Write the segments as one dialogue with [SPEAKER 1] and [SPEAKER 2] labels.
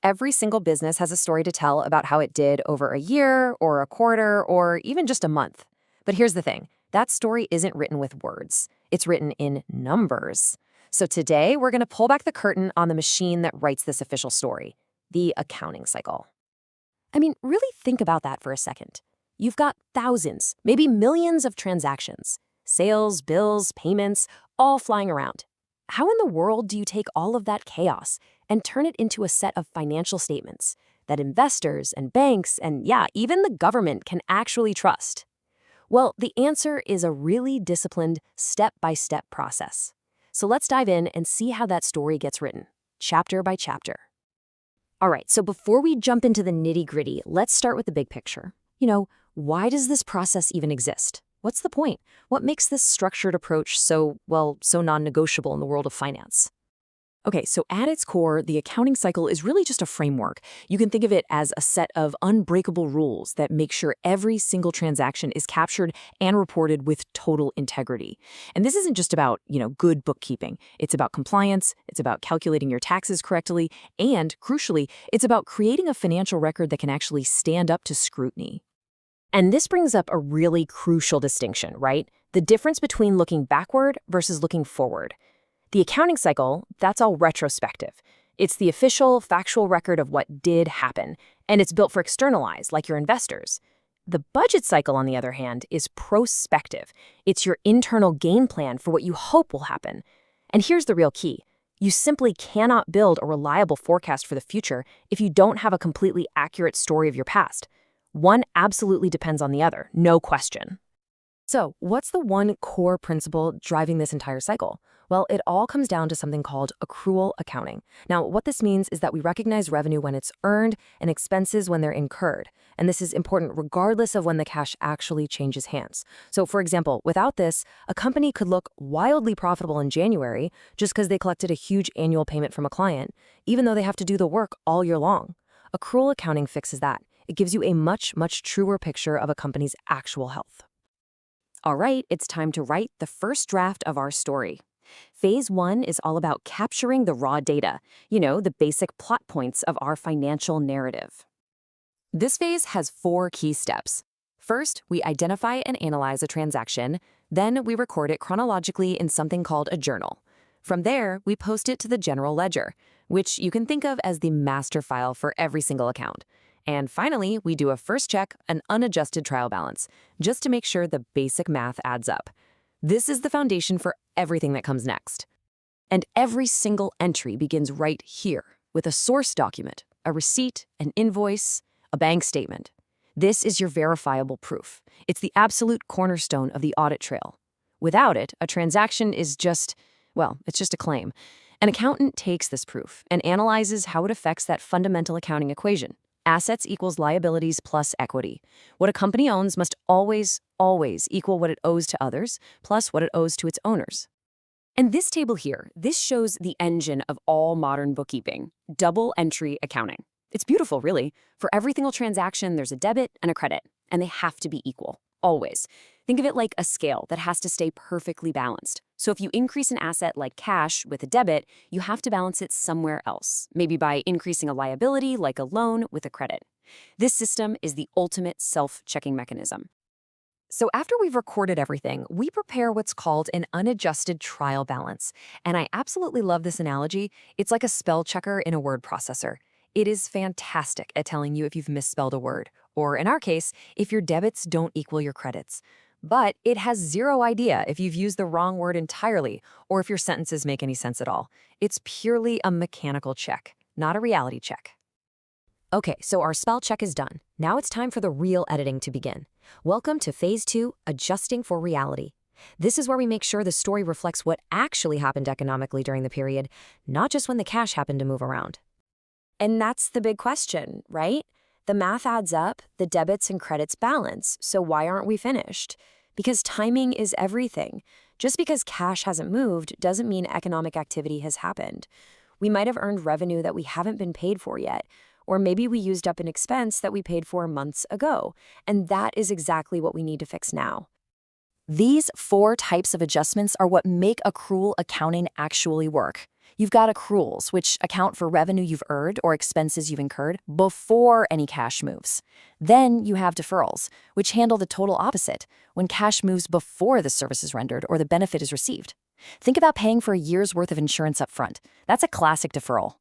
[SPEAKER 1] Every single business has a story to tell about how it did over a year or a quarter or even just a month. But here's the thing, that story isn't written with words. It's written in numbers. So today, we're going to pull back the curtain on the machine that writes this official story, the accounting cycle. I mean, really think about that for a second. You've got thousands, maybe millions of transactions, sales, bills, payments, all flying around. How in the world do you take all of that chaos and turn it into a set of financial statements that investors and banks and, yeah, even the government can actually trust? Well, the answer is a really disciplined, step-by-step process. So let's dive in and see how that story gets written, chapter by chapter. All right, so before we jump into the nitty-gritty, let's start with the big picture. Why does this process even exist? What's the point? What makes this structured approach so non-negotiable in the world of finance? Okay, so at its core, the accounting cycle is really just a framework. You can think of it as a set of unbreakable rules that make sure every single transaction is captured and reported with total integrity. And this isn't just about, good bookkeeping. It's about compliance, it's about calculating your taxes correctly, and crucially, it's about creating a financial record that can actually stand up to scrutiny. And this brings up a really crucial distinction, right? The difference between looking backward versus looking forward. The accounting cycle, that's all retrospective. It's the official, factual record of what did happen, and it's built for external eyes, like your investors. The budget cycle, on the other hand, is prospective. It's your internal game plan for what you hope will happen. And here's the real key. You simply cannot build a reliable forecast for the future if you don't have a completely accurate story of your past. One absolutely depends on the other, no question. So, what's the one core principle driving this entire cycle? Well, it all comes down to something called accrual accounting. Now, what this means is that we recognize revenue when it's earned and expenses when they're incurred. And this is important regardless of when the cash actually changes hands. So, for example, without this, a company could look wildly profitable in January just because they collected a huge annual payment from a client, even though they have to do the work all year long. Accrual accounting fixes that. It gives you a much, much truer picture of a company's actual health. All right, it's time to write the first draft of our story. Phase 1 is all about capturing the raw data, the basic plot points of our financial narrative. This phase has 4 key steps. First, we identify and analyze a transaction. Then we record it chronologically in something called a journal. From there, we post it to the general ledger, which you can think of as the master file for every single account. And finally, we do a first check, an unadjusted trial balance, just to make sure the basic math adds up. This is the foundation for everything that comes next. And every single entry begins right here, with a source document, a receipt, an invoice, a bank statement. This is your verifiable proof. It's the absolute cornerstone of the audit trail. Without it, a transaction is it's just a claim. An accountant takes this proof and analyzes how it affects that fundamental accounting equation. Assets equals liabilities plus equity. What a company owns must always, always equal what it owes to others, plus what it owes to its owners. And this table here, this shows the engine of all modern bookkeeping, double entry accounting. It's beautiful, really. For every single transaction, there's a debit and a credit, and they have to be equal, always. Think of it like a scale that has to stay perfectly balanced. So if you increase an asset like cash with a debit, you have to balance it somewhere else, maybe by increasing a liability like a loan with a credit. This system is the ultimate self-checking mechanism. So after we've recorded everything, we prepare what's called an unadjusted trial balance. And I absolutely love this analogy. It's like a spell checker in a word processor. It is fantastic at telling you if you've misspelled a word, or in our case, if your debits don't equal your credits. But it has zero idea if you've used the wrong word entirely or if your sentences make any sense at all. It's purely a mechanical check, not a reality check. Okay, so our spell check is done. Now it's time for the real editing to begin. Welcome to Phase 2, Adjusting for Reality. This is where we make sure the story reflects what actually happened economically during the period, not just when the cash happened to move around. And that's the big question, right? The math adds up, the debits and credits balance, so why aren't we finished? Because timing is everything. Just because cash hasn't moved doesn't mean economic activity has happened. We might have earned revenue that we haven't been paid for yet, or maybe we used up an expense that we paid for months ago, and that is exactly what we need to fix now. These 4 types of adjustments are what make accrual accounting actually work.
[SPEAKER 2] You've got accruals, which account for revenue you've earned or expenses you've incurred before any cash moves. Then you have deferrals, which handle the total opposite, when cash moves before the service is rendered or the benefit is received. Think about paying for a year's worth of insurance up front. That's a classic deferral.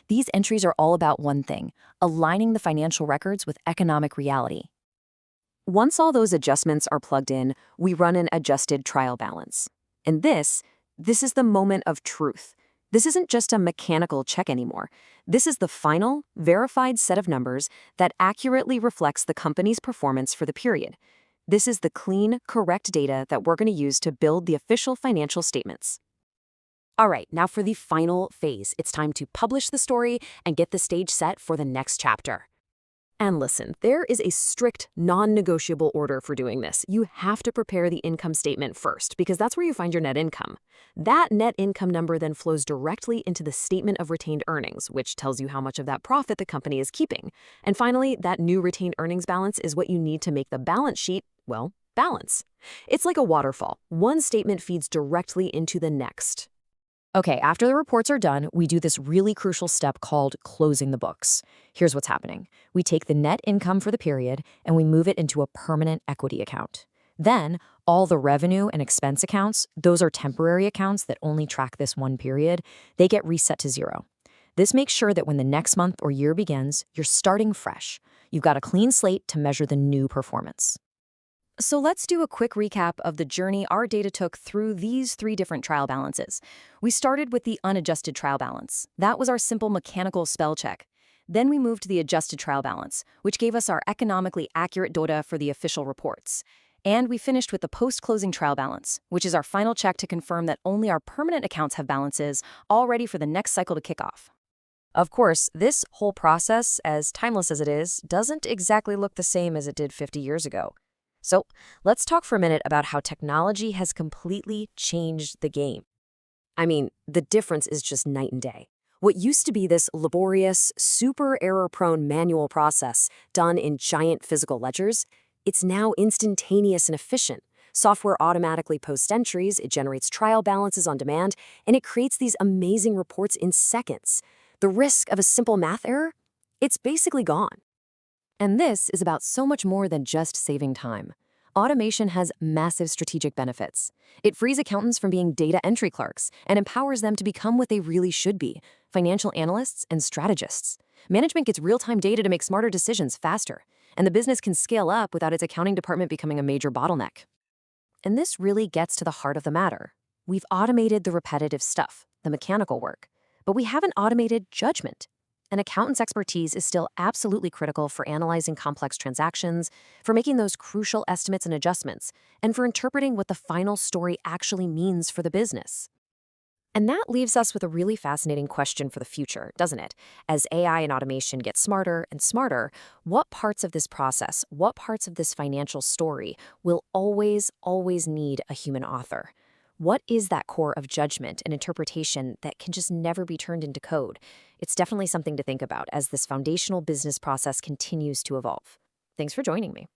[SPEAKER 2] These entries are all about one thing: aligning the financial records with economic reality.
[SPEAKER 1] Once all those adjustments are plugged in, we run an adjusted trial balance. And this is the moment of truth. This isn't just a mechanical check anymore. This is the final, verified set of numbers that accurately reflects the company's performance for the period. This is the clean, correct data that we're going to use to build the official financial statements.
[SPEAKER 2] All right, now for the final phase. It's time to publish the story and get the stage set for the next chapter. And listen, there is a strict, non-negotiable order for doing this. You have to prepare the income statement first, because that's where you find your net income. That net income number then flows directly into the statement of retained earnings, which tells you how much of that profit the company is keeping. And finally, that new retained earnings balance is what you need to make the balance sheet, well, balance. It's like a waterfall. One statement feeds directly into the next. Okay, after the reports are done, we do this really crucial step called closing the books. Here's what's happening. We take the net income for the period and we move it into a permanent equity account. Then, all the revenue and expense accounts, those are temporary accounts that only track this one period, they get reset to zero. This makes sure that when the next month or year begins, you're starting fresh. You've got a clean slate to measure the new performance. So let's do a quick recap of the journey our data took through these 3 different trial balances. We started with the unadjusted trial balance. That was our simple mechanical spell check. Then we moved to the adjusted trial balance, which gave us our economically accurate data for the official reports. And we finished with the post-closing trial balance, which is our final check to confirm that only our permanent accounts have balances, all ready for the next cycle to kick off. Of course, this whole process, as timeless as it is, doesn't exactly look the same as it did 50 years ago. So let's talk for a minute about how technology has completely changed the game. I mean, the difference is just night and day. What used to be this laborious, super error-prone manual process done in giant physical ledgers, it's now instantaneous and efficient. Software automatically posts entries, it generates trial balances on demand, and it creates these amazing reports in seconds. The risk of a simple math error? It's basically gone. And this is about so much more than just saving time. Automation has massive strategic benefits. It frees accountants from being data entry clerks and empowers them to become what they really should be: financial analysts and strategists. Management gets real-time data to make smarter decisions faster, and the business can scale up without its accounting department becoming a major bottleneck. And this really gets to the heart of the matter. We've automated the repetitive stuff, the mechanical work, but we haven't automated judgment. An accountant's expertise is still absolutely critical for analyzing complex transactions, for making those crucial estimates and adjustments, and for interpreting what the final story actually means for the business. And that leaves us with a really fascinating question for the future, doesn't it? As AI and automation get smarter and smarter, what parts of this process, what parts of this financial story will always need a human author? What is that core of judgment and interpretation that can just never be turned into code? It's definitely something to think about as this foundational business process continues to evolve. Thanks for joining me.